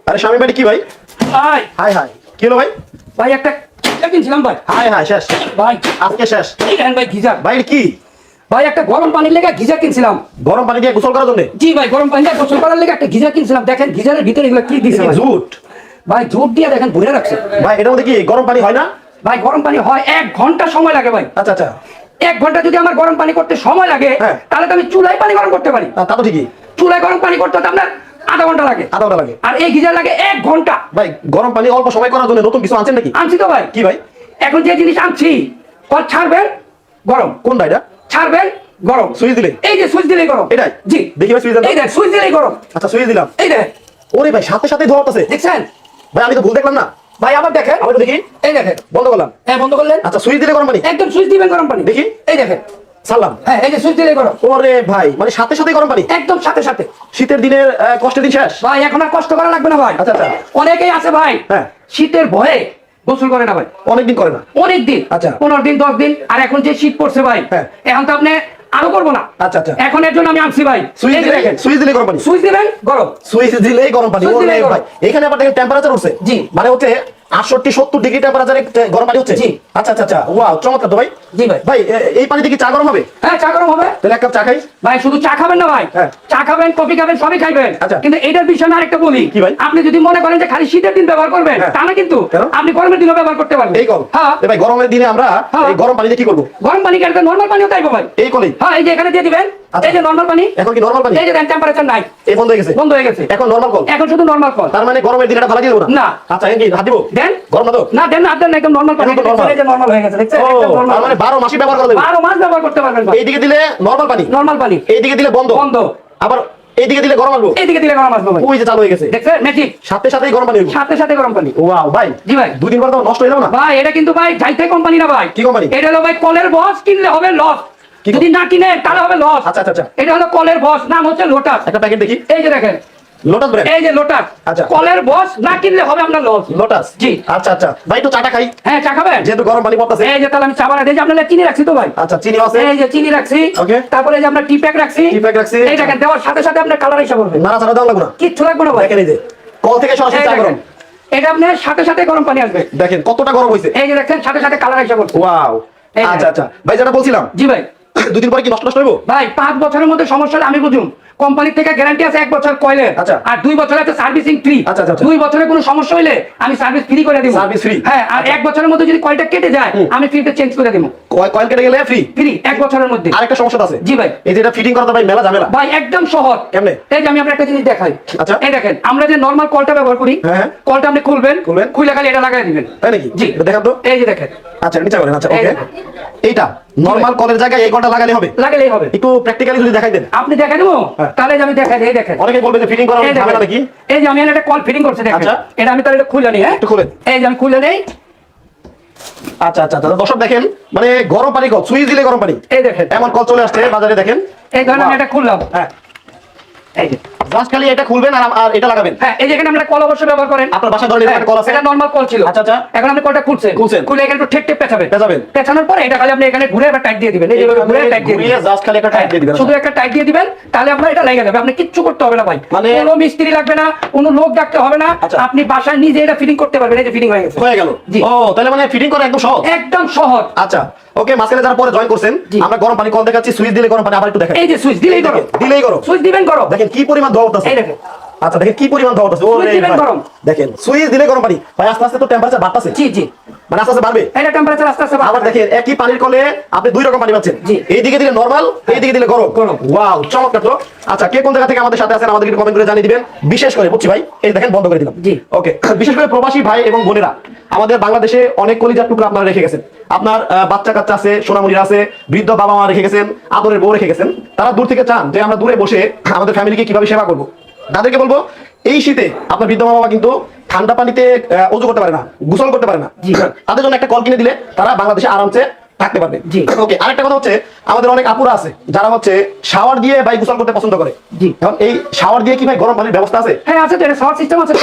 আরে স্বামী বাড়ি কি ভাই? ভাই হাই হাই, কি হলো ভাই? ভাই একটা গিজার কিনছিলাম ভাই। হাই হাই, শেষ ভাই আজকে শেষ। এই দেখেন ভাই গিজার। ভাই কি ভাই একটা গরম পানির লেগে গিজার কিনছিলাম। গরম পানি দিয়ে গোসল করার জন্য? জি ভাই, গরম পানি দিয়ে গোসল করার লেগে একটা গিজার কিনছিলাম। দেখেন গিজারের ভিতরে এগুলো কি দিছে ভাই? জুট। ভাই জুট দিয়ে দেখেন ভরে রাখছে। ভাই এটার মধ্যে কি গরম পানি হয় না? ভাই গরম পানি হয়, 1 ঘন্টা সময় লাগে ভাই। আচ্ছা আচ্ছা, 1 ঘন্টা যদি আমার গরম পানি করতে সময় লাগে তাহলে তো আমি চুলায় পানি গরম করতে পারি। তা তো ঠিকই। চুলায় গরম পানি করতে তো আপনার আধা ঘন্টা লাগে। আধা ঘন্টা লাগে। আর এই গিজার লাগে 1 ঘন্টা। ভাই গরম পানি অল্প সময় করার জন্য নতুন কিছু আনছেন নাকি? আনছি তো ভাই। কি ভাই? এখন যে জিনিস আনছি, কল ছাড়বেন গরম, কোনটা এটা? ছাড়বেন গরম, সুইচ দিলে? এই যে সুইচ দিলেই গরম। এটাই? জি দেখি ভাই সুইচ দেন। এই দেখ সুইচ দিলেই গরম। আচ্ছা সুইচ দিলাম। এই দেখ। ওরে ভাই সাথে সাথে ধোয়া উঠতেছে। দেখছেন? ভাই আমি তো ভুল দেখলাম না। ভাই আবার দেখেন। আবার দেখি। এই দেখেন। বন্ধ করলাম। হ্যাঁ বন্ধ করলেন। আচ্ছা সুইচ দিলে গরম পানি? একদম সুইচ দিবেন গরম পানি। দেখি। এই দেখেন। সারলাম। হ্যাঁ এই যে সুইচ দিলেই গরম। ওরে ভাই মানে সাথে সাথে গরম পানি? একদম সাথে সাথে। শীতের দিনের কষ্টের দিন শেষ। ভাই এখন আর কষ্ট করা লাগবে না ভাই। আচ্ছা আচ্ছা। অনেকেই আছে ভাই হ্যাঁ শীতের ভয়ে গোসল করে না ভাই। অনেকদিন করে না? অনেক দিন। আচ্ছা। 15 দিন 10 দিন। আর এখন যে শীত পড়ছে ভাই, হ্যাঁ। এখন তো আপনি আরো করবো না। আচ্ছা আচ্ছা। এখন এর জন্য আমি আনছি ভাই সুইচ এই যে দিলে দেখেন। সুইচ দিলে গরম পানি? সুইচ দিবেন গরম। সুইচ দিলেই গরম পানি? সুইচ ওরে দিলেই গরম। ভাই এখানে আবার দেখেন টেম্পারেচার উঠছে। জি। মানে হচ্ছে 68 70 ডিগ্রি টেম্পারেচারে গরম পানি হচ্ছে? জি। আচ্ছা আচ্ছা আচ্ছা, ওয়াও চমৎকার তো ভাই। জি ভাই। ভাই এই পানিতে কি চা গরম হবে? হ্যাঁ চা গরম হবে। তাহলে এক কাপ চা খাই। ভাই শুধু চা খাবেন না ভাই, হ্যাঁ। চা খাবেন কফি খাবেন সবই খাইবেন। আচ্ছা। কিন্তু এইটার বিষয় না আরেকটা বলি। কি ভাই? আপনি যদি মনে করেন যে খালি শীতের দিন ব্যবহার করবেন, হ্যাঁ। তা না কিন্তু কেন? আপনি গরমের দিনও ব্যবহার করতে পারবেন। এই কল? হ্যাঁ। এ ভাই গরমের দিনে আমরা হ্যাঁ। এই গরম পানিতে কি করব? গরম পানি কেন নরমাল পানিও তাইবো ভাই। এই কলেই? হ্যাঁ এই যে এখানে দিয়ে দিবেন। আচ্ছা। এই যে নরমাল পানি। এখন কি নরমাল পানি? এই যে দেন টেম্পারেচার নাই। এই বন্ধ হয়ে গেছে? বন্ধ হয়ে গেছে। এখন নরমাল কল? এখন শুধু নরমাল কল। তার মানে গরমের দিনে এটা ভালো দিয়ে দেবো না? না। আচ্ছা এখন কি হাত দিব? দেন। গরম না তো? না দেন না, দেন না, একদম নরমাল পানি। এখন তো normal। এই যে নরমাল হয়ে গেছে দেখছেন? ও একদম নরমাল। তার মানে 12 মাসই ব্যবহার করা যাবে? 12 মাস ব্যবহার করতে পারবেন ভাই। এইদিকে দিলে নরমাল পানি, নরমাল পানি। এইদিকে দিলে বন্ধ বন্ধ। আবার এইদিকে দিলে গরম আসবো? এইদিকে দিলে গরম আসবে ভাই। ওই যে চালু হয়ে গেছে দেখছেন ম্যাজিক? সাথে সাথেই গরম পানি হইব? সাথে সাথে গরম পানি। ওয়াও ভাই। জি ভাই। 2 দিন পর তো নষ্ট হয়ে যাবে না? ভাই এটা কিন্তু ভাই যাইতে কোম্পানি না ভাই। কি কোম্পানি? এটা হলো ভাই কলের বস, কিনলে হবে লস। কি যদি না কিনে তাহলে হবে লস। আচ্ছা আচ্ছা আচ্ছা। এটা হলো কলের বস, নাম হচ্ছে লোটাস। একটা প্যাকেট দেখি। এই যে দেখেন লোটাস ব্র্যান্ড? এই যে লোটাস। আচ্ছা। কলের বস না কিনলে হবে আপনার লস। লোটাস? জি। আচ্ছা আচ্ছা ভাই একটু চাটা খাই। হ্যাঁ চা খাবেন? যেহেতু গরম পানি পড়তেছে। এই যে তাহলে আমি চা বানাই দিই। আপনার চিনি রাখছি তো ভাই? আচ্ছা চিনি আছে? এই যে চিনি রাখছি। Okay. তারপরে এই যে আমরা টি প্যাক রাখছি। টি প্যাক রাখছি। এই দেখেন দেওয়ার সাথে সাথে আপনার কালার হিসাব হবে। নাড়া চাড়া দেওয়া লাগবে না? কিচ্ছু লাগবে না ভাই। দেখেন এই যে কল থেকে সরাসরি এই চা দেখেন। গরম। এটা আপনার সাথে সাথে গরম পানি আসবে। দেখেন কতটা গরম হইছে। এই যে দেখেন সাথে সাথে কালার হিসাব হবে। ওয়াও। এই আচ্ছা দেখেন। আচ্ছা ভাই যেটা বলছিলাম, জি ভাই। 2 দিন পরে কি নষ্ট নষ্ট হইব? ভাই 5 বছরের মধ্যে সমস্যা হলে আমি বুঝুম। কোম্পানি থেকে গ্যারান্টি আছে 1 বছর কয়েলের। আচ্ছা। আর 2 বছর আছে সার্ভিসিং ফ্রি। আচ্ছা, আচ্ছা, আচ্ছা। 2 বছরে কোনো সমস্যা হইলে আমি সার্ভিস ফ্রি করে দিব। Service free? হ্যাঁ, আর 1 বছরের মধ্যে যদি কয়েলটা কেটে যায় আমি ফ্রিতে চেঞ্জ করে দিব। কয়েল কেটে গেলে ফ্রি? ফ্রি 1 বছরের মধ্যে। আরেকটা সমস্যা আছে? জি ভাই। এই যে এটা ফিটিং করাটা ভাই মেলা ঝামেলা। ভাই একদম সহজ। কেমনে? এই যে আমি আপনাকে একটা জিনিস দেখাই। আচ্ছা। এই দেখেন আমরা যে নরমাল কলটা ব্যবহার করি, হ্যাঁ। কলটা আপনি খুলবেন, খুলবেন। খুলে খালি এটা লাগাই দিবেন। তাই নাকি? জি। দেখান তো। এই যে দেখেন। আচ্ছা নিচে করেন। আচ্ছা এই ওকে। দেখেন। এইটা নরমাল কলের জায়গায় এই কলটা লাগালে হবে? লাগালেই হবে। একটু প্র্যাকটিক্যালি যদি দেখাই দেন। আপনি দেখাই দেবো? হ্যাঁ। তাহলে যে আমি দেখাই দিই। এই দেখেন। অনেকে বলবে যে ফিটিং করা এই ঝামেলা দেখেন। নাকি? এই যে আমি একটা কল ফিটিং করছি দেখেন। আচ্ছা। এটা আমি তাহলে এটা খুলে নিই। হ্যাঁ একটু খুলেন। এই যে আমি খুলে নেই। আচ্ছা আচ্ছা আচ্ছা দর্শক দেখেন মানে গরম পানি কল, সুইচ দিলে গরম পানি। এই দেখেন এমন কল চলে আসছে বাজারে দেখেন। এই ধরেন আমি এটা খুললাম। হ্যাঁ এই যে জাস্ট খালি এটা খুলবেন আর এটা লাগাবেন। হ্যাঁ এই যে এখানে আমরা কল অবশ্যই ব্যবহার করেন। আপনার বাসায় ধরেন একটা কল আছে? এটা নরমাল কল ছিল। আচ্ছা আচ্ছা। এখন আপনি কলটা খুলছেন। খুলে এখানে একটু ঠেক ঠেক পেঁচাবেন। পেঁচানোর পরে এটা খালি আপনি এখানে ঘুরে আবার টাইট দিয়ে দিবেন। এই যে ঘুরে টাইট দিয়ে দিবেন। জাস্ট খালি একটা টাইট দিয়ে দিবেন। শুধু একটা টাইট দিয়ে দিবেন তাহলে আপনার এটা লেগে যাবে। আপনি কিচ্ছু করতে হবে না ভাই। মানে কোনো মিস্ত্রি লাগবে না, কোনো লোক ডাকতে হবে না। আচ্ছা। আপনি বাসায় নিজে এটা ফিটিং করতে পারবেন। এই যে ফিটিং হয়ে গেছে। হয়ে গেল। জি। ও তাহলে মানে ফিটিং করা একদম সহজ? একদম সহজ। আচ্ছা ওকে। মাঝখানে যারা পরে জয়েন করছেন আমরা গরম পানি কল দেখাচ্ছি, সুইচ দিলে গরম পানি আবার একটু দেখেন। এই যে সুইচ দিলেই গরম। দিলেই গরম। সুইচ দিবেন গরম। দেখেন কি পরিমাণ ধোয়া উঠতেছে। এই দেখেন। আচ্ছা দেখেন কি পরিমাণ ধোয়া উঠতেছে। ওরে সুইচ দিবেন ভাই। গরম। দেখেন সুইচ দিলে গরম পানি। ভাই আস্তে আস্তে তো টেম্পারেচার বাড়তেছে। জি জি। মানে আস্তে আস্তে বাড়বে। এটা টেম্পারেচার আস্তে আস্তে আবার দেখেন একই পানির কলে আপনি 2 রকম পানি পাচ্ছেন। জি। এইদিকে দিলে নরমাল, এইদিকে দিলে গরম। গরম। ওয়াও চমৎকার তো। আচ্ছা কে কোন জায়গা থেকে আমাদের সাথে আছেন আমাদেরকে কমেন্ট করে জানিয়ে দিবেন। বিশেষ করে বুঝছি ভাই এই দেখেন বন্ধ করে দিলাম। জি। ওকে। বিশেষ করে প্রবাসী ভাই এবং বোনেরা আমাদের বাংলাদেশে অনেক কলিজার টুকরা আপনারা রেখে গেছেন। আপনার বাচ্চা কাচ্চা আছে, সোনামণিরা আছে, বৃদ্ধ বাবা মা রেখে গেছেন, আদরের বউ রেখে গেছেন। তারা দূর থেকে চান যে আমরা দূরে বসে আমাদের ফ্যামিলিকে কিভাবে সেবা করব। তাদেরকে বলবো এই শীতে আপনার বৃদ্ধ বাবা কিন্তু ঠান্ডা পানিতে অজু করতে পারে না, গোসল করতে পারে না। তাদের জন্য একটা কল কিনে দিলে তারা বাংলাদেশে আরামসে থাকতে পারবে। জি। ওকে, আরেকটা কথা হচ্ছে আমাদের অনেক আপুরা আছে যারা হচ্ছে শাওয়ার দিয়ে ভাই গোসল করতে পছন্দ করে। জি। এখন এই শাওয়ার দিয়ে কি ভাই গরম পানির ব্যবস্থা আছে? হ্যাঁ আছে, তো শাওয়ার সিস্টেম আছে।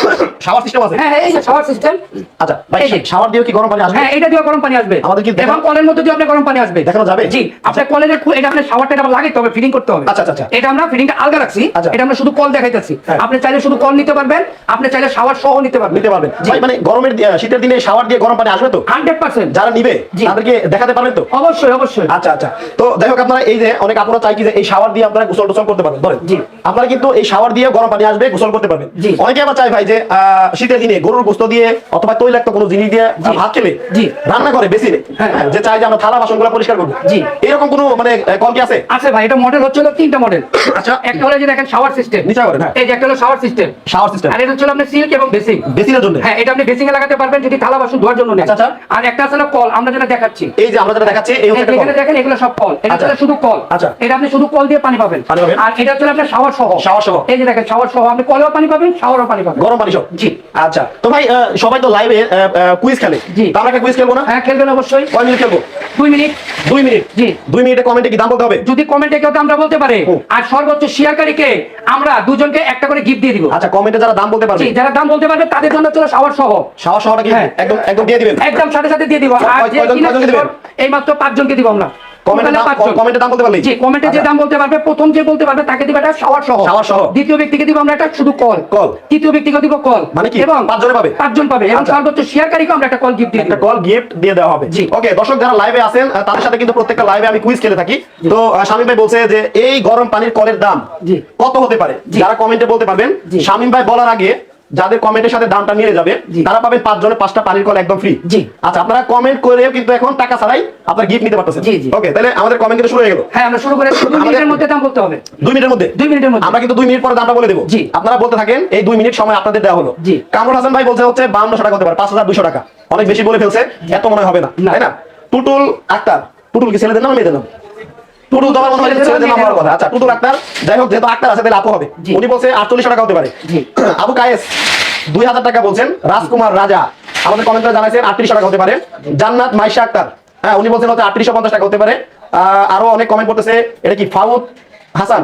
শাওয়ার সিস্টেম আছে? হ্যাঁ এই যে শাওয়ার সিস্টেম। আচ্ছা ভাই, এই যে। শাওয়ার দিয়ে কি গরম পানি আসবে? হ্যাঁ এটা দিয়ে গরম পানি আসবে। আমাদের কি এবং কলের মধ্যে দিয়ে আপনি গরম পানি আসবে। দেখানো যাবে? জি, আপনার কলের এটা আপনি শাওয়ারটা এটা লাগাইতে হবে, ফিটিং করতে হবে। আচ্ছা আচ্ছা। এটা আমরা ফিটিংটা আলগা রাখছি। আচ্ছা। এটা আমরা শুধু কল দেখাইতেছি। হ্যাঁ। আপনি চাইলে শুধু কল নিতে পারবেন, আপনি চাইলে শাওয়ার সহ নিতে পারবেন। নিতে পারবেন ভাই, মানে গরমের শীতের দিনে শাওয়ার দিয়ে গরম পানি আসবে তো? 100%। যারা নিবে জি। তাদেরকে দেখাতে পারবেন তো? অবশ্যই অবশ্যই। আচ্ছা আচ্ছা। তো যাই হোক, আপনারা এই যে অনেক আপনারা চাই কি যে এই শাওয়ার দিয়ে আপনারা গোসল টোসল করতে পারবেন, ধরেন জি। আপনারা কিন্তু এই শাওয়ার দিয়ে গরম পানি আসবে, গোসল করতে পারবেন। জি। অনেকে আবার চাই ভাই যে শীতের দিনে গরুর গোস্ত দিয়ে অথবা তৈলাক্ত কোনো জিনিস দিয়ে ভাত খেলে জি। রান্না করে বেসিনে, হ্যাঁ। যে চাই যে আমরা থালা বাসনগুলো পরিষ্কার করবো। জি। এরকম কোনো মানে কল কি আছে? আছে ভাই, এটা মডেল হচ্ছে 3টা মডেল। আচ্ছা। একটা হলো যে দেখেন শাওয়ার সিস্টেম, নিচে করেন। হ্যাঁ, এই যে একটা হলো শাওয়ার সিস্টেম। Shower system. আর এটা হচ্ছে আপনার সিল্ক এবং বেসিং। বেসিনের জন্য? হ্যাঁ, এটা আপনি বেসিং এ লাগাতে পারবেন যদি থালা বাসন ধোয়ার জন্য নেন। আচ্ছা। আর একটা আছে হলো কল, আমরা যেটা দেখাচ্ছি। এই যে আমরা যেটা দেখাচ্ছি এই হচ্ছে এখানে দেখেন এগুলো সব কল। এটা আচ্ছা। হচ্ছে শুধু কল। আচ্ছা। এটা আপনি শুধু কল দিয়ে পানি পাবেন। পানি পাবেন। আর এটা হচ্ছে আপনার শাওয়ার সহ। শাওয়ার সহ। এই যে দেখেন শাওয়ার সহ, আপনি কলেও পানি পাবেন, শাওয়ারও পানি পাবেন। গরম পানি সহ? জি। আচ্ছা। তো ভাই সবাই তো লাইভে কুইজ খেলে। জি। তো আমরা একটা কুইজ খেলবো না? হ্যাঁ খেলবেন অবশ্যই। কয় মিনিট খেলবো? 2 মিনিট। 2 মিনিট? জি। 2 মিনিটে কমেন্টে কি দাম বলতে হবে? যদি কমেন্টে কেউ দামটা বলতে পারে আর সর্বোচ্চ শেয়ারকারীকে আমরা দুজনকে একটা করে গিফট দিয়ে দিব। আচ্ছা, কমেন্টে যারা দাম বলতে পারবে? জি, যারা দাম বলতে পারবে তাদের জন্য চলো শাওয়ার সহ। শাওয়ার সহটা কি হ্যাঁ। একদম একদম দিয়ে দিবেন? একদম সাথে সাথে দিয়ে দিব। আর যে কয়জনকে দিবেন? এই মাত্র 5 জনকে দিব আমরা। কমেন্টে দাম বলতে পারলে? জি, কমেন্টে যে দাম বলতে পারবে, প্রথম যে বলতে পারবে তাকে দিব একটা শাওয়ার সহ। শাওয়ার সহ। দ্বিতীয় ব্যক্তিকে দিব আমরা একটা শুধু কল। কল। তৃতীয় ব্যক্তিকে দিব কল। মানে কি এবং 5 জনে পাবে? 5 জন পাবে এবং আচ্ছা। সর্বোচ্চ শেয়ারকারীকে আমরা একটা কল গিফট দিয়ে একটা দিব। কল গিফট দিয়ে দেওয়া হবে। জি। ওকে, দর্শক যারা লাইভে আছেন তাদের সাথে কিন্তু প্রত্যেকটা লাইভে আমি কুইজ খেলে থাকি। তো শামীম ভাই বলছে যে এই গরম পানির কলের দাম জি। কত হতে পারে? জি। যারা কমেন্টে বলতে পারবেন, জি। শামীম ভাই বলার আগে যাদের কমেন্টের সাথে দামটা মিলে যাবে জি। তারা পাবেন 5 জনে 5টা পানির কল একদম ফ্রি। জি। আচ্ছা, আপনারা কমেন্ট করেও কিন্তু এখন টাকা ছাড়াই আপনারা গিফট নিতে পারতেছেন। জি, জি। ওকে, তাহলে আমাদের কমেন্ট কিন্তু শুরু হয়ে গেল। হ্যাঁ, আমরা শুরু করে 2 মিনিটের মধ্যে দাম বলতে হবে। 2 মিনিটের মধ্যে? 2 মিনিটের মধ্যে। আমরা কিন্তু 2 মিনিট পরে দামটা বলে দেবো। জি। আপনারা বলতে থাকেন, এই 2 মিনিট সময় আপনাদের দেওয়া হলো। জি। কামরুল হাসান ভাই বলছে হচ্ছে 5200 টাকা হতে পারে, 5200 টাকা। অনেক বেশি বলে ফেলছে, এত মনে হবে না, না। তাই না? টুটুল আক্তার, টুটুল কি ছেলেদের নাম না মেয়েদের নাম? টুটুল তো আমার মনে হয় যে ছেলেদের নাম হওয়ার কথা। আচ্ছা, টুটুল আক্তার, যাই হোক যেহেতু আক্তার আছে তাহলে আপু হবে। জি। উনি বলছে 4800 টাকা হতে পারে। জি। আবু কায়েস 2000 টাকা বলছেন। রাজকুমার রাজা আমাদের কমেন্টে জানাইছেন 3800 টাকা হতে পারে। জান্নাত মাইশা আক্তার, হ্যাঁ, উনি বলছেন হচ্ছে 3850 টাকা হতে পারে। আরো অনেক কমেন্ট করতেছে। এটা কি ফুয়াদ হাসান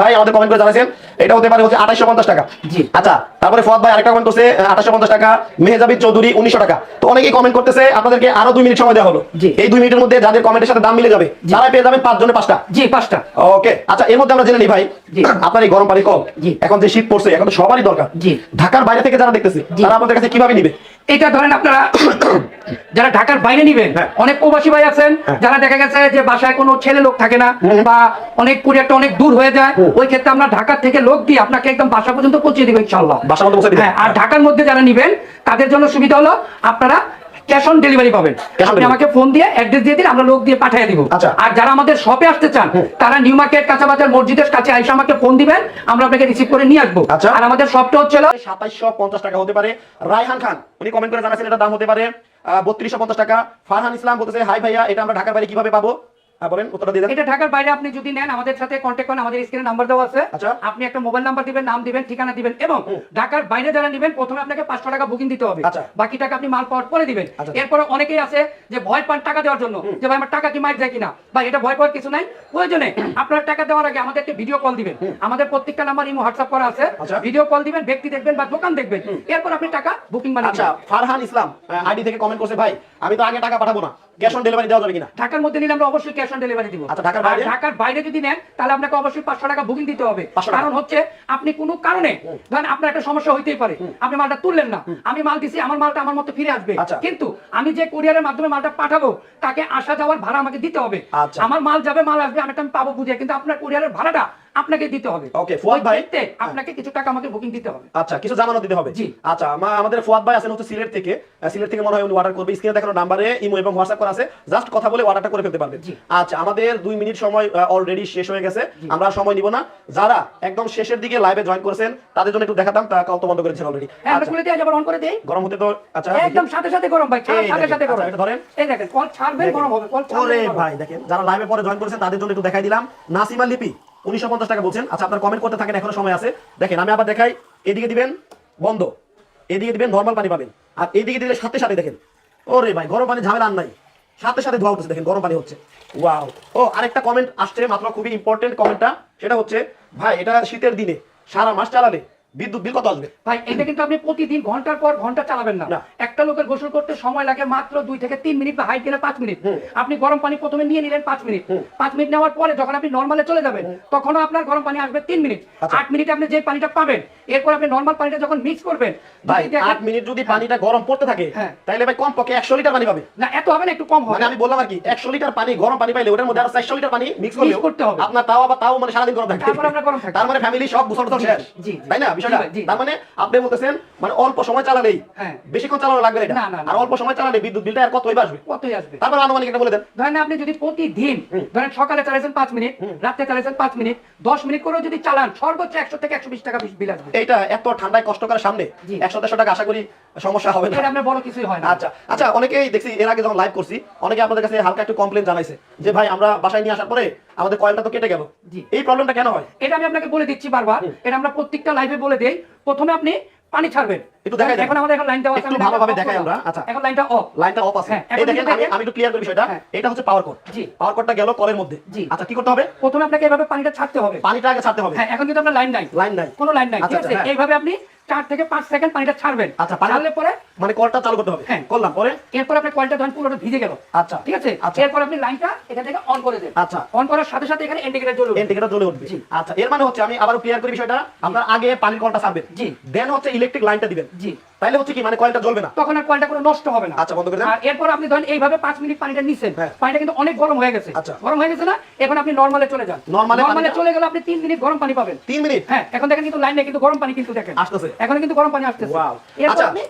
ভাই আমাদের কমেন্ট করে জানাইছেন এটা হতে পারে হচ্ছে 2850 টাকা। জি। আচ্ছা, তারপরে ফুয়াদ ভাই আরেকটা কমেন্ট করছে 2850 টাকা। মেহজাবিদ চৌধুরী 1900 টাকা। তো অনেকেই কমেন্ট করতেছে, আপনাদেরকে আরো 2 মিনিট সময় দেওয়া হলো। জি। এই 2 মিনিটের মধ্যে যাদের কমেন্টের সাথে দাম মিলে যাবে তারা পেয়ে যাবেন 5 জনে 5টা। জি, 5টা। ওকে, আচ্ছা, এর মধ্যে আমরা জেনে নিই ভাই, জি। আপনার এই গরম পানি কল জি। এখন যে শীত পড়ছে এখন তো সবারই দরকার। জি। ঢাকার বাইরে থেকে যারা দেখতেছে জি। তারা আপনাদের কাছে কিভাবে নিবে? এটা ধরেন আপনারা যারা ঢাকার বাইরে নিবেন, হ্যাঁ। অনেক প্রবাসী ভাই আছেন হ্যাঁ। যারা দেখা গেছে যে বাসায় কোনো ছেলে লোক থাকে না বা অনেক কুরিয়ারটা অনেক দূর হয়ে যায়, ওই ক্ষেত্রে আমরা ঢাকা থেকে লোক দিয়ে আপনাকে একদম বাসা পর্যন্ত পৌঁছে দিব ইনশাআল্লাহ। বাসার মধ্যে পৌঁছে দিবেন? হ্যাঁ, আর ঢাকার মধ্যে যারা নিবেন তাদের জন্য সুবিধা হলো আপনারা ক্যাশ অন ডেলিভারি পাবেন। Cash on আপনি delivery? আমাকে ফোন দিয়ে অ্যাড্রেস দিয়ে দিন, আমরা লোক দিয়ে পাঠিয়ে দিব। আচ্ছা। আর যারা আমাদের শপে আসতে চান তারা নিউ মার্কেট কাঁচাবাজার মসজিদের কাছে আইসা আমাকে ফোন দিবেন, আমরা আপনাকে রিসিভ করে নিয়ে আসবো। আচ্ছা। আর আমাদের শপটা হচ্ছে 2750 টাকা হতে পারে। রায়হান খান উনি কমেন্ট করে জানাচ্ছেন এটা দাম হতে পারে 3250 টাকা। ফারহান ইসলাম বলতেছে হাই ভাইয়া, এটা আমরা ঢাকার বাইরে কিভাবে পাবো? হ্যাঁ, বলেন, উত্তরটা দিয়ে দেন। এটা ঢাকার বাইরে আপনি যদি নেন আমাদের সাথে কন্ট্যাক্ট করেন, আমাদের স্ক্রিনে নাম্বার দেওয়া আছে। আচ্ছা। আপনি একটা মোবাইল নাম্বার দিবেন, নাম দিবেন, ঠিকানা দিবেন এবং ঢাকার বাইরে যারা নেবেন প্রথমে আপনাকে 500 টাকা বুকিং দিতে হবে। আচ্ছা। বাকি টাকা আপনি মাল পাওয়ার পরে দিবেন। আচ্ছা। এরপরে অনেকেই আছে যে ভয় পান টাকা দেওয়ার জন্য, যে ভাই আমার টাকা কি মাইর যায় কিনা। ভাই এটা ভয় পাওয়ার কিছু নাই। প্রয়োজনে আপনার টাকা দেওয়ার আগে আমাদেরকে ভিডিও কল দিবেন। আমাদের প্রত্যেকটা নাম্বার ইমো হোয়াটসঅ্যাপ করা আছে। আচ্ছা। ভিডিও কল দিবেন, ব্যক্তি দেখবেন বা দোকান দেখবেন, এরপর আপনি টাকা বুকিং বানিয়ে আচ্ছা, দিবেন। ফারহান ইসলাম আইডি থেকে কমেন্ট করছে ভাই আমি তো আগে টাকা পাঠাবো না, ক্যাশ অন ডেলিভারি দেওয়া যাবে কিনা? ঢাকার মধ্যে নিলে আমরা অবশ্যই ক্যাশ অন ডেলিভারি দিব। আচ্ছা, ঢাকার আর বাইরে? ঢাকার বাইরে যদি নেন তাহলে আপনাকে অবশ্যই 500 টাকা বুকিং দিতে হবে। 500 টাকা। কারণ হচ্ছে আপনি কোনো কারণে ধরেন আপনার একটা সমস্যা হইতেই পারে, আপনি মালটা তুললেন না, আমি মাল দিছি, আমার মালটা আমার মতো ফিরে আসবে, আচ্ছা। কিন্তু আমি যে কুরিয়ারের মাধ্যমে মালটা পাঠাবো তাকে আসা যাওয়ার ভাড়া আমাকে দিতে হবে। আচ্ছা। আমার মাল যাবে, মাল আসবে, আমি পাবো বুঝে, কিন্তু আপনার কুরিয়ারের ভাড়াটা আপনাকে দিতে হবে। ওকে, ফুয়াদ ভাই আপনাকে কিছু টাকা আমাকে বুকিং দিতে হবে। আচ্ছা, কিছু জামানত দিতে হবে। জি। আচ্ছা, আমাদের ফুয়াদ ভাই আছেন হচ্ছে সিলেট থেকে। সিলেট থেকে মনে হয় উনি অর্ডার করবে। স্ক্রিনে দেখানো নাম্বারে ইমো এবং হোয়াটসঅ্যাপ করা আছে, জাস্ট কথা বলে অর্ডারটা করে ফেলতে পারবেন। জি। আচ্ছা, আমাদের 2 মিনিট সময় অলরেডি শেষ হয়ে গেছে, আমরা আর সময় নিব না। যারা একদম শেষের দিকে লাইভে জয়েন করেছেন তাদের জন্য একটু দেখাতাম, তা কল তো বন্ধ করেছেন অলরেডি। হ্যাঁ, আমরা খুলে দিয়ে আবার অন করে দেই। গরম হতে তো আচ্ছা একদম সাথে সাথে গরম ভাই, এই সাথে সাথে দেখেন, গরম। আচ্ছা, এটা ধরেন। এই দেখেন কল ছাড়বেন গরম হবে, কল ছাড়বেন ওরে গরম হবে। ভাই দেখেন, যারা লাইভে পরে জয়েন করেছেন তাদের জন্য একটু দেখাই দিলাম। নাসিমা লিপি 1950 টাকা বলছেন। আচ্ছা, আপনার কমেন্ট করতে থাকেন, এখনো সময় আছে। দেখেন আমি আবার দেখাই, এদিকে দিবেন বন্ধ, এদিকে দিবেন নরমাল পানি পাবেন, আর এদিকে দিলে সাথে সাথে দেখেন ওরে ভাই গরম পানি ঝামেলা আর নাই, সাথে সাথে ধোয়া উঠছে, দেখেন গরম পানি হচ্ছে। ওয়াও। ও আরেকটা কমেন্ট আসছে মাত্র, খুবই ইম্পর্টেন্ট কমেন্টটা, সেটা হচ্ছে ভাই এটা শীতের দিনে সারা মাস চালালে বিদ্যুৎ বিল কত আসবে? ভাই এটা কিন্তু আপনি প্রতিদিন ঘন্টার পর ঘন্টা চালাবেন না। একটা লোকের গোসল করতে সময় লাগে মাত্র 2 থেকে 3 মিনিট বা হাই গেলে 5 মিনিট। আপনি গরম পানি প্রথমে নিয়ে নিলেন 5 মিনিট, 5 মিনিট নেওয়ার পরে যখন আপনি নরমালে চলে যাবেন তখনও আপনার গরম পানি আসবে 3 মিনিট। 8 মিনিটে আপনি যে পানিটা পাবেন, এরপর আপনি নরমাল পানিটা যখন মিক্স করবেন, ভাই 8 মিনিট যদি পানিটা গরম পড়তে থাকে তাহলে ভাই কম পক্ষে 100 লিটার পানি পাবে না, এত হবে না, একটু কম হবে। মানে আমি বললাম আর কি 100 লিটার পানি গরম পানি পাইলে ওটার মধ্যে আরো 400 লিটার পানি মিক্স করতে হবে আপনার, তাও মানে সারা দিন গরম থাকবে। তারপর আপনার গরম থাকবে, তার মানে ফ্যামিলি সব গোসল টোসল শেষ, তাই না বিষয়টা? তার মানে আপনি বলতেছেন মানে অল্প সময় চালালেই, বেশিক্ষণ চালানো লাগবে না, আর অল্প সময় চালালে বিদ্যুৎ বিলটা আর কতই আসবে? তারপর আনুমানিক এটা বলে দেন। ধরেন আপনি যদি প্রতিদিন ধরেন সকালে চালাইছেন 5 মিনিট, রাতে চালাইছেন 5 মিনিট, 10 মিনিট করে যদি চালান সর্বোচ্চ 100 থেকে 120 টাকা বিল আসবে। এইটা এত ঠান্ডায় কষ্ট করার সামনে 100-150 টাকা আশা করি সমস্যা হবে না, এটা আপনার বড় কিছুই হয় না। আচ্ছা অনেকেই দেখছি এর আগে যখন লাইভ করছি অনেকে আপনাদের কাছে হালকা একটু কমপ্লেইন জানাইছে যে ভাই আমরা বাসায় নিয়ে আসার পরে আমাদের কয়েলটা তো কেটে গেল। এই প্রবলেমটা কেন হয়? এটা আমি আপনাকে বলে দিচ্ছি বারবার, এটা আমরা প্রত্যেকটা লাইভে বলে দেই। প্রথমে আপনি পানি ছাড়বেন, একটু দেখাই দেন। এখন আমাদের এখন লাইনটা আছে, একটু ভালোভাবে দেখাই আমরা। আচ্ছা এখন লাইনটা অফ আছে। এই দেখেন আমি একটু ক্লিয়ার করি বিষয়টা। এটা হচ্ছে পাওয়ার কোড। পাওয়ার কোডটা গেল কলের মধ্যে। আচ্ছা কি করতে হবে? প্রথমে আপনাকে এভাবে পানিটা ছাড়তে হবে, পানিটা আগে ছাড়তে হবে। হ্যাঁ, এখন কিন্তু আপনার লাইন নাই, কোনো লাইন নাই, ঠিক আছে? এইভাবে আপনি 4 থেকে 5 সেকেন্ড পানিটা ছাড়বেন। আচ্ছা, ছাড়লে পরে মানে কলটা চালু করতে হবে। হ্যাঁ, করলাম। পরে এরপর আপনি কলটা ধরেন পুরোটা ভিজে গেল। আচ্ছা, ঠিক আছে? এরপর আপনি লাইনটা এখান থেকে অন করে দেন। আচ্ছা, অন করার সাথে সাথে এখানে ইন্ডিকেটর জ্বলে উঠবে। আচ্ছা, এর মানে হচ্ছে আমি আবারো ক্লিয়ার করি বিষয়টা, আপনার আগে পানির কলটা ছাড়বেন, দেন হচ্ছে ইলেকট্রিক লাইনটা দিবেন। তাইলে হচ্ছে কি মানে কয়েলটা জ্বলবে না, তখন আর কয়েলটা কোনো নষ্ট হবে না। আচ্ছা, বন্ধ করে দেন। আর এরপর আপনি ধরেন এইভাবে 5 মিনিট পানিটা নিছেন, পানিটা কিন্তু অনেক গরম হয়ে গেছে। গরম হয়ে গেছে না? এখন আপনি নরমালে চলে যান। নরমালে চলে গেলে আপনি 3 মিনিট গরম পানি পাবেন। 3 মিনিট? হ্যাঁ, এখন দেখেন কিন্তু লাইন নেই, কিন্তু গরম পানি কিন্তু দেখেন আসতেছে, এখন কিন্তু গরম পানি আসতেছে। ওয়াও। এরপর আপনি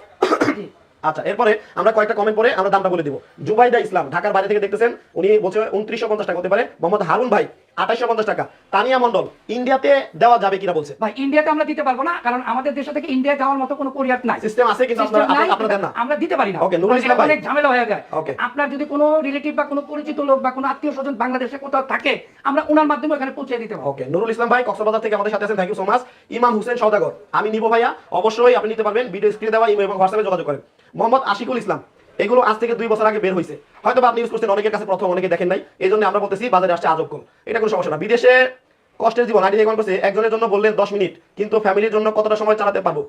আচ্ছা, এরপরে আমরা কয়েকটা কমেন্ট পরে আমরা দামটা বলে দিব। জুবাইদা ইসলাম ঢাকার বাইরে থেকে দেখতেছেন, উনি বলছে 2950 টাকা হতে পারে। মোহাম্মদ হারুন ভাই 2850 টাকা। তানিয়া মন্ডল ইন্ডিয়াতে দেওয়া যাবে কিনা বলছে। ভাই ইন্ডিয়াতে আমরা দিতে পারবো না, কারণ আমাদের দেশ থেকে ইন্ডিয়া যাওয়ার মতো কোনো কুরিয়ার নাই। সিস্টেম আছে কিন্তু আপনারা দেন না, আমরা দিতে পারি না। ওকে, নুরুল ইসলাম ভাই অনেক ঝামেলা হয়ে যায়। আপনার যদি কোনো রিলেটিভ বা কোনো পরিচিত লোক বা কোনো আত্মীয়স্বজন বাংলাদেশে কোথাও থাকে, আমরা ওনার মাধ্যমে ওখানে পৌঁছে দিতে পারবো। ওকে, নুরুল ইসলাম ভাই কক্সবাজার থেকে আমাদের সাথে আছেন, থ্যাংক ইউ সো মাচ। ইমাম হোসেন সওদাগর আমি নিব ভাইয়া, অবশ্যই আপনি নিতে পারবেন। ভিডিও স্ক্রিনে দেওয়া ইমেল এবং হোয়াটসঅ্যাপে যোগাযোগ করেন। মোহাম্মদ আশিকুল ইসলাম, এগুলো আজ থেকে 2 বছর আগে বের হয়েছে, হয়তো আপনি ইউজ করছেন, অনেকের কাছে প্রথম, অনেকে দেখেন নাই, এই জন্য আমরা বলতেছি বাজারে আসছে আজব কল। এটা কোনো সমস্যা না। বিদেশে কষ্টের জীবন আইডি কমেন্ট করছে, একজনের জন্য বললেন 10 মিনিট, কিন্তু ফ্যামিলির জন্য কতটা সময় চালাতে পারবো?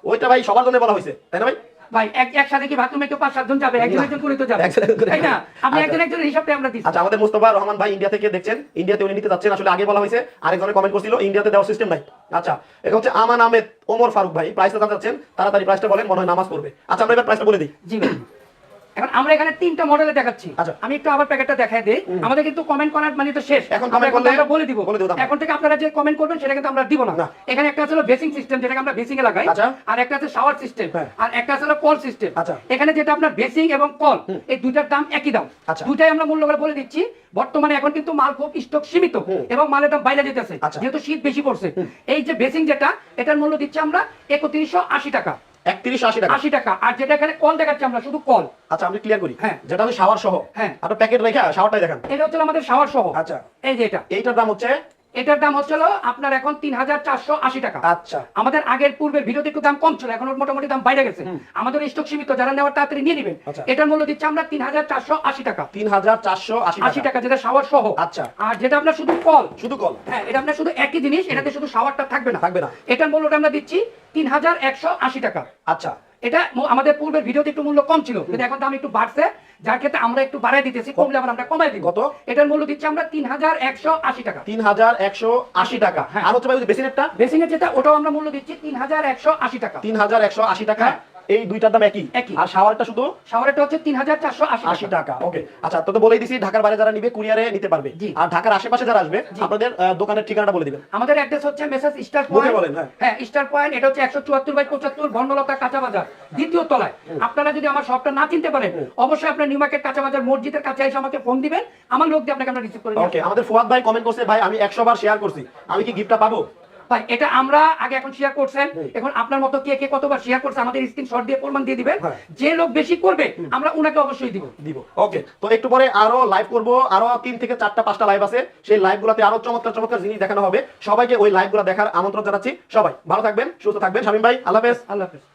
ওইটা ভাই সবার জন্য বলা হয়েছে, তাই না ভাই? ভাই একসাথে কি বাথরুমে কেউ 5-7 জন যাবে? একজন করে তো যাবে, তাই না? আপনি একজনের হিসাবটা আমরা দিচ্ছি। আচ্ছা, আমাদের মুস্তাফা রহমান ভাই ইন্ডিয়া থেকে দেখছেন, ইন্ডিয়াতে উনি নিতে যাচ্ছেন, আসলে আগে বলা হয়েছে, আরেকজনের কমেন্ট করছিল ইন্ডিয়াতে দেওয়ার সিস্টেম নাই। আচ্ছা, এটা হচ্ছে আমান আহমেদ ওমর ফারুক ভাই, প্রাইসটা জানতে চাচ্ছেন, তাড়াতাড়ি প্রাইসটা বলেন, মনে হয় নামাজ পড়বে। আচ্ছা, আমরা এবার প্রাইসটা বলে দিই। জি ভাই, এখন আমরা এখানে 3টা মডেলে দেখাচ্ছি। আমি একটু আবার প্যাকেটটা দেখাই দেই। আমাদের কিন্তু কমেন্ট করার মানে তো শেষ, এখন কমেন্ট করলে আমরা বলে দিব। এখন থেকে আপনারা যে কমেন্ট করবেন সেটা কিন্তু আমরা দিব না। এখানে একটা আছে বেসিং সিস্টেম, যেটাকে আমরা বেসিং এ লাগাই, আর একটা আছে শাওয়ার সিস্টেম, আর একটা আছে কল সিস্টেম। এখানে যেটা আপনার বেসিং এবং কল, এই দুইটার দাম একই দাম। দুইটাই আমরা মূল্য করে বলে দিচ্ছি। বর্তমানে এখন কিন্তু মাল খুব স্টক সীমিত এবং মালের দাম বাইরে যেতেছে, যেহেতু শীত বেশি পড়ছে। এই যে বেসিং যেটা, এটার মূল্য দিচ্ছি আমরা 3180 টাকা। 3180 টাকা। আর যেটা এখানে কল দেখাচ্ছি আমরা, শুধু কল। আচ্ছা, আমি ক্লিয়ার করি, যেটা হচ্ছে শাওয়ার সহ। আপনি প্যাকেট রেখে শাওয়ারটাই দেখান। এটা হচ্ছে আমাদের শাওয়ার সহ। আচ্ছা, এই যে এইটার দাম হচ্ছে, এটার দাম হচ্ছিল আপনার এখন 3480 টাকা। আচ্ছা, আমাদের আগের পূর্বের ভিডিওতে একটু দাম কম ছিল, এখন মোটামুটি দাম বাইরে গেছে। আমাদের স্টক সীমিত, যারা নেওয়ার তাড়াতাড়ি নিয়ে নেবেন। এটার মূল্য দিচ্ছি আমরা 3480 টাকা। 3480 টাকা, যেটা শাওয়ার সহ। আচ্ছা, আর যেটা আপনার শুধু কল, হ্যাঁ, এটা আপনার শুধু একই জিনিস, এটাতে শুধু শাওয়ারটা থাকবে না। এটার মূল্যটা আমরা দিচ্ছি 3180 টাকা। আচ্ছা, এটা আমাদের পূর্বের ভিডিওতে একটু মূল্য কম ছিল, কিন্তু এখন দাম একটু বাড়ছে, যার ক্ষেত্রে আমরা একটু বাড়াই দিতেছি, কমলে আবার আমরা কমাই দিব। কত? এটার মূল্য দিচ্ছি আমরা 3180 টাকা। 3180 টাকা। আর হচ্ছে ভাই বেসিনেরটা, বেসিনের যেটা, ওটাও আমরা মূল্য দিচ্ছি 3180 টাকা। 3180 টাকা। এই দুইটার দাম একই। আর শাওয়ারটা শুধু, শাওয়ারটা হচ্ছে 3480 টাকা। ওকে, আচ্ছা, তো বলেই দিছি, ঢাকার বাইরে যারা নিবে কুরিয়ারে নিতে পারবে। আর ঢাকার আশেপাশে যারা আসবে, আপনাদের দোকানের ঠিকানাটা বলে দিবেন। আমাদের অ্যাড্রেস হচ্ছে মেসেজ স্টার পয়েন্ট। বলেন। হ্যাঁ, স্টার পয়েন্ট, এটা হচ্ছে 174/75 বর্ণলতা কাঁচা বাজার, দ্বিতীয় তলায়। আপনারা যদি আমার শপটা না চিনতে পারেন, অবশ্যই আপনার নিউ মার্কেট কাঁচা বাজার মসজিদের কাছে এসে আমাকে ফোন দিবেন, আমার লোক দিয়ে আপনাকে আমরা রিসিভ করে নিব। ওকে, আমাদের ফুয়াদ ভাই কমেন্ট করছে, ভাই আমি 100 বার শেয়ার করছি, আমি কি গিফটটা পাবো? ভাই এটা আমরা আগে এখন শেয়ার করছেন, এখন আপনার মতো কে কে কতবার শেয়ার করছে আমাদের স্ক্রিনশট দিয়ে প্রমাণ দিয়ে দিবেন। যে লোক বেশি করবে আমরা উনাকে অবশ্যই দিব। ওকে, তো একটু পরে আরো লাইভ করব, আরো 3 থেকে 4টা 5টা লাইভ আছে, সেই লাইভগুলোতে আরো চমৎকার জিনিস দেখানো হবে। সবাইকে ওই লাইভগুলো দেখার আমন্ত্রণ জানাচ্ছি। সবাই ভালো থাকবেন, সুস্থ থাকবেন। শামীম ভাই, আল্লাহ হাফেজ। আল্লাহ হাফেজ।